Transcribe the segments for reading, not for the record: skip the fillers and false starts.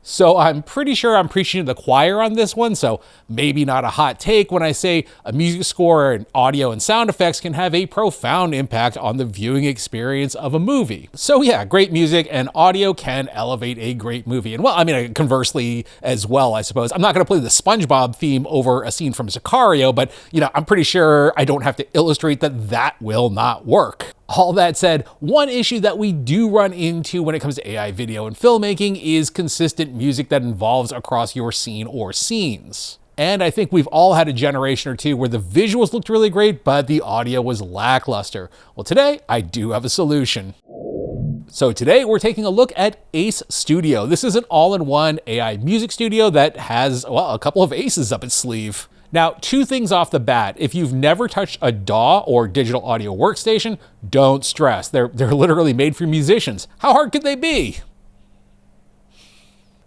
So I'm pretty sure I'm preaching to the choir on this one, so maybe not a hot take when I say a music score and audio and sound effects can have a profound impact on the viewing experience of a movie. So yeah, great music and audio can elevate a great movie. And well, I mean, conversely as well, I suppose. I'm not gonna play the SpongeBob theme over a scene from Sicario, but you know, I'm pretty sure I don't have to illustrate that that will not work. All that said, one issue that we do run into when it comes to AI video and filmmaking is consistent music that involves across your scene or scenes. And I think we've all had a generation or two where the visuals looked really great, but the audio was lackluster. Well, today I do have a solution. So today we're taking a look at Ace Studio. This is an all-in-one AI music studio that has, well, a couple of aces up its sleeve. Now, two things off the bat. If you've never touched a DAW or digital audio workstation, don't stress. They're literally made for musicians. How hard could they be?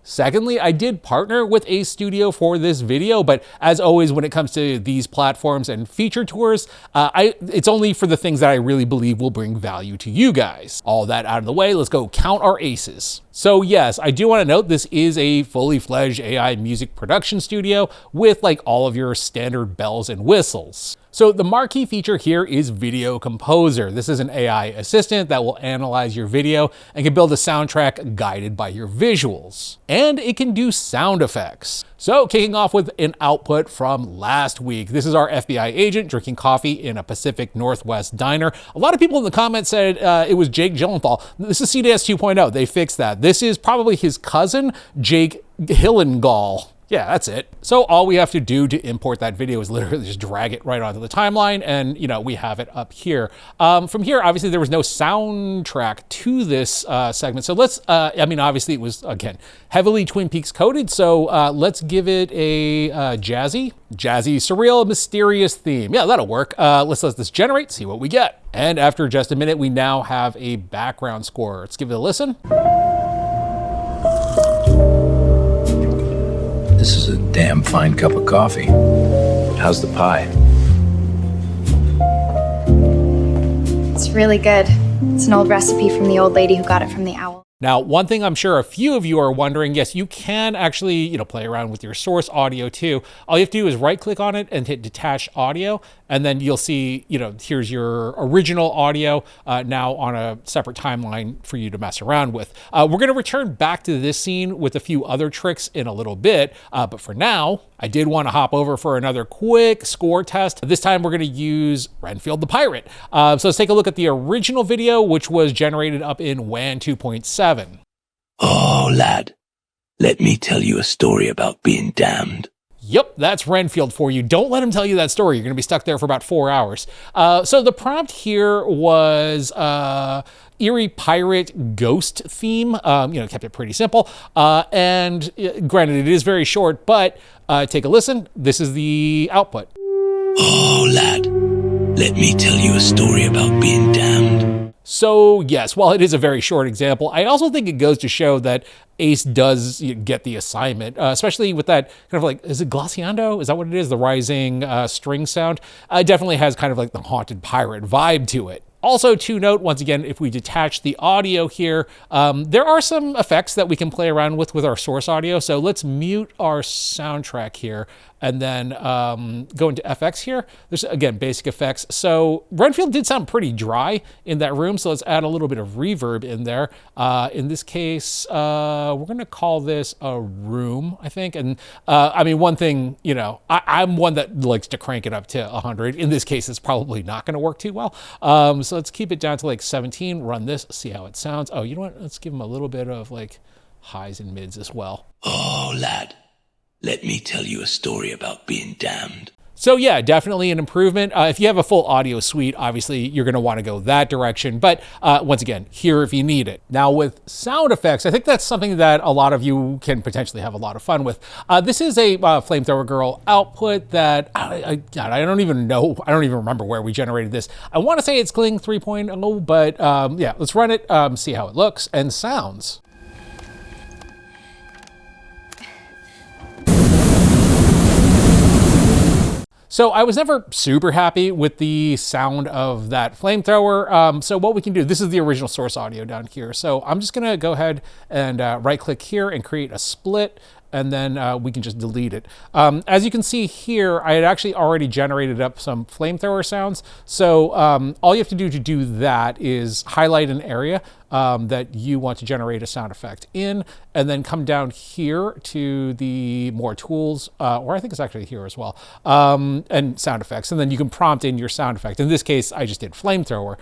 Secondly, I did partner with Ace Studio for this video, but as always, when it comes to these platforms and feature tours, it's only for the things that I really believe will bring value to you guys. All that out of the way, let's go count our aces. So yes, I do want to note this is a fully fledged AI music production studio with like all of your standard bells and whistles. So the marquee feature here is Video Composer. This is an AI assistant that will analyze your video and can build a soundtrack guided by your visuals. And it can do sound effects. So kicking off with an output from last week. This is our FBI agent drinking coffee in a Pacific Northwest diner. A lot of people in the comments said it was Jake Gyllenhaal. This is Seedance 2.0. They fixed that. This is probably his cousin, Jake Gyllenhaal. Yeah, that's it. So all we have to do to import that video is literally just drag it right onto the timeline and, you know, we have it up here. From here, obviously there was no soundtrack to this segment. So let's, I mean, obviously it was, again, heavily Twin Peaks coded. So let's give it a jazzy, surreal, mysterious theme. Yeah, that'll work. Let's let this generate, see what we get. And after just a minute, we now have a background score. Let's give it a listen. This is a damn fine cup of coffee. How's the pie? It's really good. It's an old recipe from the old lady who got it from the owl. Now, one thing I'm sure a few of you are wondering, yes, you can actually, you know, play around with your source audio too. All you have to do is right click on it and hit detach audio. And then you'll see, you know, here's your original audio now on a separate timeline for you to mess around with. We're going to return back to this scene with a few other tricks in a little bit. But for now, I did want to hop over for another quick score test. This time we're going to use Renfield the Pirate. So let's take a look at the original video, which was generated up in WAN 2.7. Oh, lad, let me tell you a story about being damned. Yep, that's Renfield for you. Don't let him tell you that story. You're going to be stuck there for about 4 hours. So the prompt here was eerie pirate ghost theme. You know, kept it pretty simple. And granted, it is very short, but take a listen. This is the output. Oh, lad, let me tell you a story about being damned. So yes, while it is a very short example, I also think it goes to show that Ace does get the assignment, especially with that kind of like, is it glosseando? Is that what it is? The rising string sound? It definitely has kind of like the haunted pirate vibe to it. Also to note, once again, if we detach the audio here, there are some effects that we can play around with our source audio. So let's mute our soundtrack here and then go into FX here. There's, again, basic effects. So Renfield did sound pretty dry in that room. So let's add a little bit of reverb in there. In this case, we're going to call this a room, I think. And I mean, one thing, you know, I'm one that likes to crank it up to 100. In this case, it's probably not going to work too well. So let's keep it down to like 17, run this, see how it sounds. Oh, you know what? Let's give him a little bit of like highs and mids as well. Oh, lad, let me tell you a story about being damned. So yeah, definitely an improvement. If you have a full audio suite, obviously you're going to want to go that direction. But once again, here if you need it. Now with sound effects, I think that's something that a lot of you can potentially have a lot of fun with. This is a Flamethrower Girl output that I don't even know. I don't even remember where we generated this. I want to say it's Kling 3.0, but yeah, let's run it, see how it looks and sounds. So I was never super happy with the sound of that flamethrower. So what we can do, this is the original source audio down here. So I'm just gonna go ahead and right click here and create a split, and then we can just delete it. As you can see here, I had actually already generated up some flamethrower sounds. So all you have to do that is highlight an area that you want to generate a sound effect in, and then come down here to the more tools, or I think it's actually here as well, and sound effects, and then you can prompt in your sound effect. In this case, I just did flamethrower.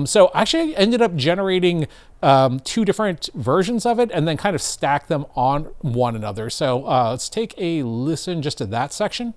So actually I ended up generating two different versions of it and then kind of stack them on one another. So let's take a listen just to that section.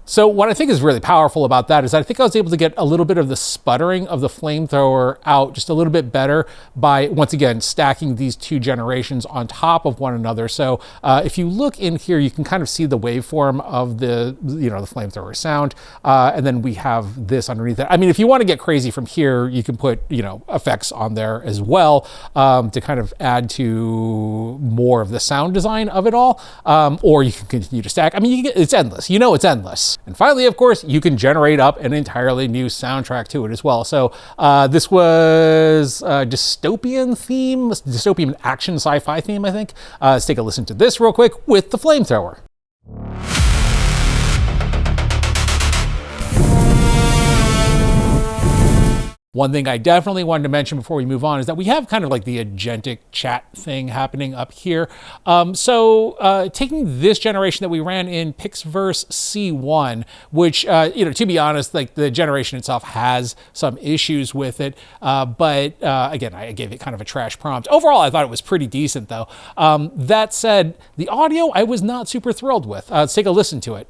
So what I think is really powerful about that is I think I was able to get a little bit of the sputtering of the flamethrower out just a little bit better by, once again, stacking these two generations on top of one another. So if you look in here, you can kind of see the waveform of the, the flamethrower sound. And then we have this underneath it. I mean, if you want to get crazy from here, you can put, effects on there as well to kind of add to more of the sound design of it all. Or you can continue to stack. I mean, it's endless. It's endless. And finally, of course, you can generate up an entirely new soundtrack to it as well. So this was a dystopian theme, dystopian action sci-fi theme, I think. Let's take a listen to this real quick with the flamethrower. One thing I definitely wanted to mention before we move on is that we have kind of like the agentic chat thing happening up here. So taking this generation that we ran in Pixverse C1, which, to be honest, like the generation itself has some issues with it. But again, I gave it kind of a trash prompt. Overall, I thought it was pretty decent though. That said, the audio I was not super thrilled with. Let's take a listen to it.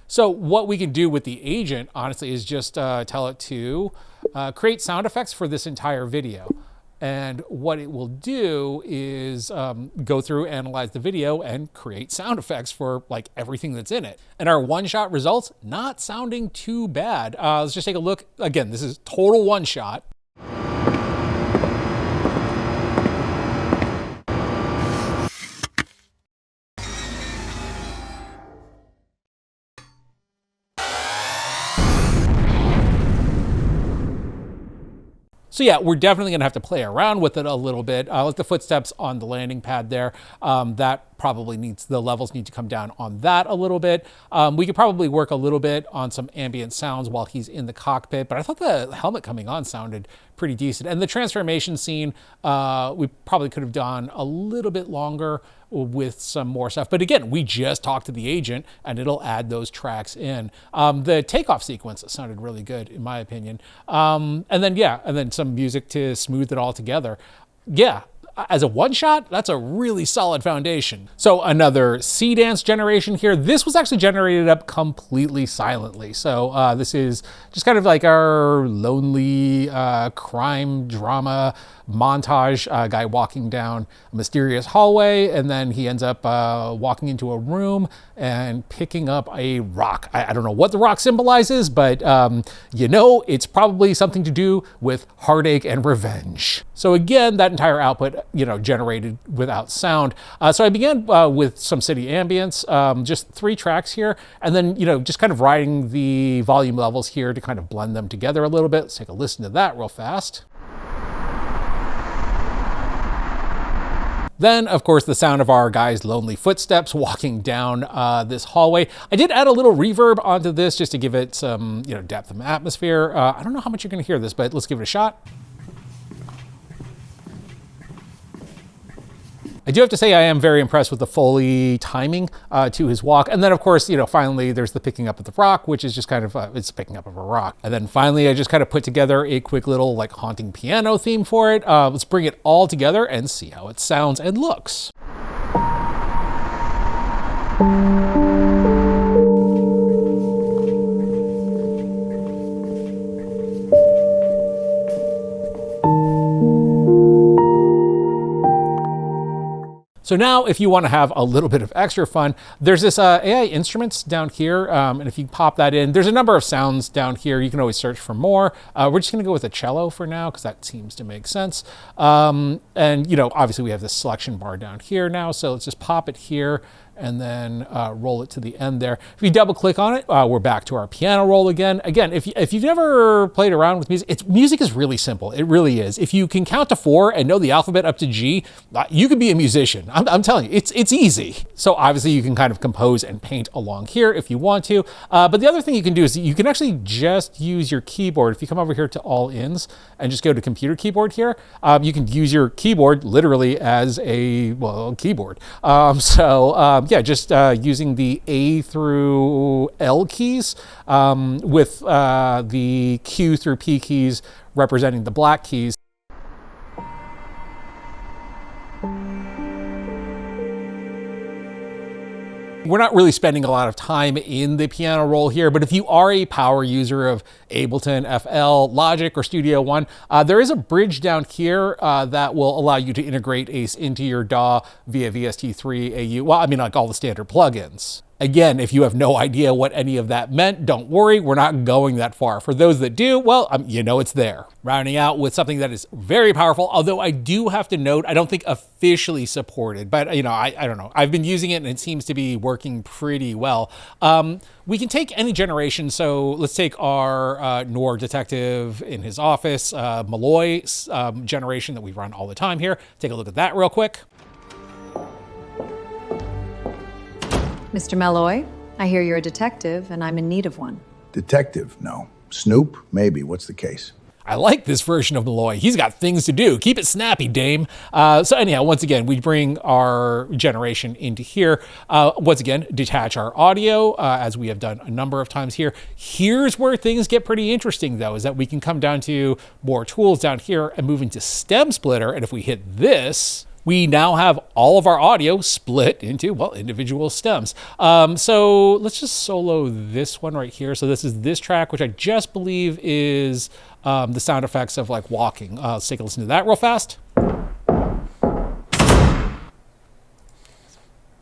So what we can do with the agent, honestly, is just tell it to create sound effects for this entire video. And what it will do is go through, analyze the video, and create sound effects for like everything that's in it. And our one-shot results, not sounding too bad. Let's just take a look. Again, this is total one-shot. So yeah, we're definitely gonna have to play around with it a little bit. Like the footsteps on the landing pad there, that probably the levels need to come down on that a little bit. We could probably work a little bit on some ambient sounds while he's in the cockpit, but I thought the helmet coming on sounded pretty decent. And the transformation scene, we probably could have done a little bit longer with some more stuff. But again, we just talked to the agent and it'll add those tracks in. The takeoff sequence sounded really good in my opinion. And then some music to smooth it all together. Yeah, as a one-shot, that's a really solid foundation. So another Seedance generation here. This was actually generated up completely silently. So this is just kind of like our lonely crime drama montage, guy walking down a mysterious hallway, and then he ends up walking into a room and picking up a rock. I don't know what the rock symbolizes, but it's probably something to do with heartache and revenge. So again, that entire output, generated without sound. So I began with some city ambience, just 3 tracks here, and then, just kind of riding the volume levels here to kind of blend them together a little bit. Let's take a listen to that real fast. Then, of course, the sound of our guy's lonely footsteps walking down this hallway. I did add a little reverb onto this just to give it some, depth and atmosphere. I don't know how much you're going to hear this, but let's give it a shot. I do have to say I am very impressed with the Foley timing to his walk. And then of course, finally there's the picking up of the rock, which is just kind of, it's picking up of a rock. And then finally, I just kind of put together a quick little like haunting piano theme for it. Let's bring it all together and see how it sounds and looks. So now if you want to have a little bit of extra fun, there's this AI instruments down here. And if you pop that in, there's a number of sounds down here. You can always search for more. We're just going to go with a cello for now because that seems to make sense. And, you know, obviously we have this selection bar down here now. So let's just pop it here and then roll it to the end there. If you double click on it, we're back to our piano roll again. Again, if you've never played around with music, music is really simple. It really is. If you can count to 4 and know the alphabet up to G, you could be a musician. I'm telling you, it's easy. So obviously you can kind of compose and paint along here if you want to. But the other thing you can do is you can actually just use your keyboard. If you come over here to all ins and just go to computer keyboard here, you can use your keyboard literally as a, well, keyboard. Yeah, just using the A through L keys with the Q through P keys representing the black keys. We're not really spending a lot of time in the piano roll here, but if you are a power user of Ableton, FL, Logic, or Studio One, there is a bridge down here that will allow you to integrate Ace into your DAW via VST3, AU, well, I mean, like all the standard plugins. Again, if you have no idea what any of that meant, don't worry, we're not going that far. For those that do, well, you know it's there. Rounding out with something that is very powerful, although I do have to note, I don't think officially supported, but you know, I don't know. I've been using it and it seems to be working pretty well. We can take any generation. So let's take our noir detective in his office, Malloy generation that we run all the time here. Take a look at that real quick. Mr. Malloy, I hear you're a detective, and I'm in need of one. Detective? No. Snoop? Maybe. What's the case? I like this version of Malloy. He's got things to do. Keep it snappy, dame. So anyhow, once again, we bring our generation into here. Once again, detach our audio, as we have done a number of times here. Here's where things get pretty interesting, though, is that we can come down to more tools down here and move into stem splitter. And if we hit this, we now have all of our audio split into, well, individual stems. So let's just solo this one right here. So this is this track, which I just believe is the sound effects of like walking. Let's take a listen to that real fast.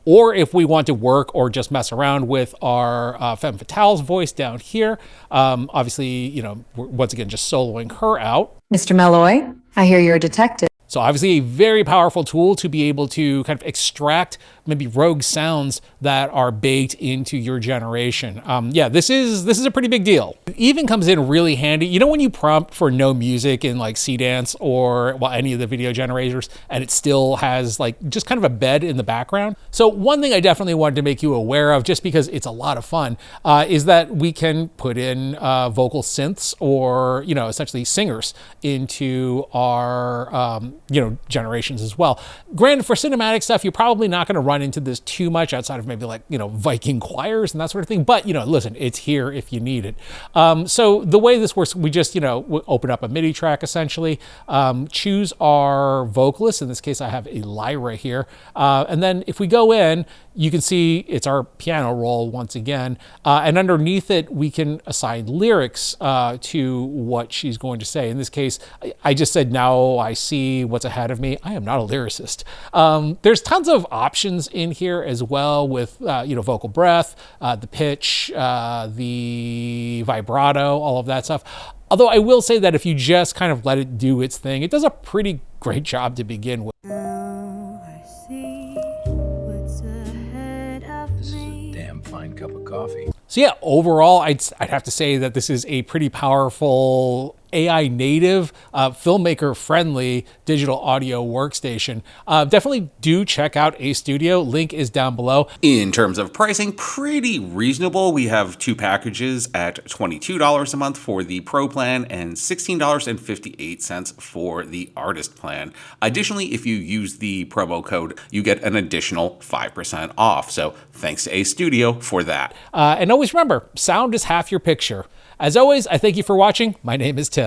Or if we want to work or just mess around with our femme fatale's voice down here, obviously, you know, we're once again just soloing her out. Mr. Malloy, I hear you're a detective. So obviously a very powerful tool to be able to kind of extract maybe rogue sounds that are baked into your generation. Yeah, this is a pretty big deal. It even comes in really handy. You know when you prompt for no music in like Seedance or well, any of the video generators and it still has like just kind of a bed in the background? So one thing I definitely wanted to make you aware of, just because it's a lot of fun, is that we can put in vocal synths or, you know, essentially singers into our, you know, generations as well. Granted, for cinematic stuff, you're probably not going to run into this too much outside of maybe like, you know, Viking choirs and that sort of thing. But, you know, listen, it's here if you need it. So the way this works, we just, you know, open up a MIDI track essentially, choose our vocalist. In this case, I have a Lyra here. And then if we go in, you can see it's our piano roll once again. And underneath it, we can assign lyrics to what she's going to say. In this case, I just said, now I see what's ahead of me. I am not a lyricist. There's tons of options in here as well with, you know, vocal breath, the pitch, the vibrato, all of that stuff. Although I will say that if you just kind of let it do its thing, it does a pretty great job to begin with. Fine cup of coffee. So yeah, overall, I'd have to say that this is a pretty powerful AI native, filmmaker friendly digital audio workstation. Definitely do check out A Studio. Link is down below. In terms of pricing, pretty reasonable. We have two packages at $22 a month for the Pro plan and $16.58 for the Artist plan. Additionally, if you use the promo code, you get an additional 5% off. So thanks to A Studio for that. And always remember, sound is half your picture. As always, I thank you for watching. My name is Tim.